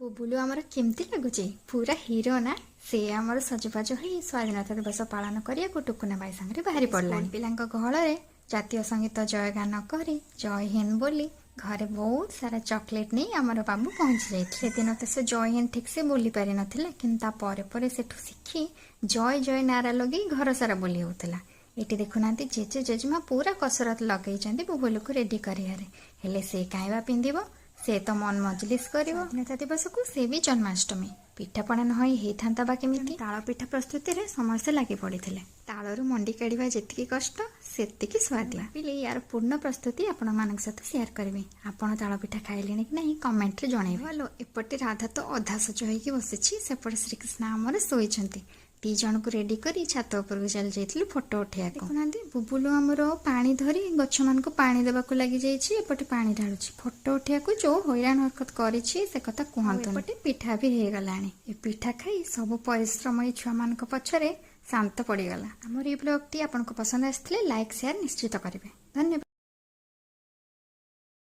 ବୁବୁଲୁ ଆମର କେମିତି ଲାଗୁଛି? ପୁରା ହିରୋ ନା? ସେ ଆମର ସଜବାଜ ହୋଇ ସ୍ୱାଧୀନତା ଦିବସ ପାଳନ କରିବାକୁ ଟୁକୁନା ବାଇ ସାଙ୍ଗରେ ବାହାରି ପଡ଼ିଲାଣି। ପିଲାଙ୍କ ଗହଳରେ ଜାତୀୟ ସଙ୍ଗୀତ ଜୟଗାନ କରି ଜୟ ହିନ୍ଦ ବୋଲି ଘରେ ବହୁତ ସାରା ଚକୋଲେଟ ନେଇ ଆମର ବାବୁ ପହଞ୍ଚି ଯାଇଥିଲେ। ସେଦିନ ତ ସେ ଜୟ ହିନ୍ଦ ଠିକ୍ ସେ ବୋଲି ପାରିନଥିଲା, କିନ୍ତୁ ତା ପରେ ପରେ ସେଠୁ ଶିଖି ଜୟ ଜୟ ନାରା ଲଗେଇ ଘର ସାରା ବୋଲି ହେଉଥିଲା। ଏଠି ଦେଖୁନାହାନ୍ତି ଜେଜେ ଜେଜେମା ପୁରା କସରତ ଲଗେଇଛନ୍ତି ବୁବୁଲୁକୁ ରେଡି କରିବାରେ। ହେଲେ ସେ କାଇବା ପିନ୍ଧିବ, ସେ ତ ମନ ମଜଲିସ୍ କରିବ। ସ୍ୱାଧୀନତା ଦିବସକୁ ସେ ବି ଜନ୍ମାଷ୍ଟମୀ। ପିଠାପଣା ନ ହୋଇ ହେଇଥାନ୍ତା ବା କେମିତି? ତାଳ ପିଠା ପ୍ରସ୍ତୁତିରେ ସମସ୍ତେ ଲାଗି ପଡ଼ିଥିଲେ। ତାଳରୁ ମଣ୍ଡି କାଢ଼ିବା ଯେତିକି କଷ୍ଟ ସେତିକି ସ୍ୱାଦ। ଭାବିଲି ୟାର ପୂର୍ଣ୍ଣ ପ୍ରସ୍ତୁତି ଆପଣମାନଙ୍କ ସହିତ ସେୟାର କରିବି। ଆପଣ ତାଳ ପିଠା ଖାଇଲେଣି କି ନାହିଁ କମେଣ୍ଟରେ ଜଣେଇବେ। ହ୍ୟାଲୋ, ଏପଟେ ରାଧା ତ ଅଧା ସଜ ହେଇକି ବସିଛି, ସେପଟେ ଶ୍ରୀକୃଷ୍ଣ ଆମର ଶୋଇଛନ୍ତି। ଦି ଜଣକୁ ରେଡି କରି ଛାତ ଉପରକୁ ଚାଲି ଯାଇଥିଲୁ ଫଟୋ ଉଠେଇବାକୁ। ଦେଖୁନାହାନ୍ତି ବୁବୁଲୁ ଆମର ପାଣି ଧରି ଗଛମାନଙ୍କୁ ପାଣି ଦେବାକୁ ଲାଗି ଯାଇଛି, ଏପଟେ ପାଣି ଢାଳୁଛି। ଫଟୋ ଉଠେଇବାକୁ ଯୋଉ ହଇରାଣ ହରକତ କରିଛି ସେ କଥା କୁହନ୍ତୁ। ଏପଟେ ପିଠା ବି ହେଇଗଲାଣି। ଏ ପିଠା ଖାଇ ସବୁ ପରିଶ୍ରମ ଏଇ ଛୁଆମାନଙ୍କ ପଛରେ ଶାନ୍ତ ପଡ଼ିଗଲା। ଆମର ଏଇ ବ୍ଲଗଟି ଆପଣଙ୍କୁ ପସନ୍ଦ ଆସିଥିଲେ ଲାଇକ୍ ସେୟାର ନିଶ୍ଚିତ କରିବେ। ଧନ୍ୟବାଦ।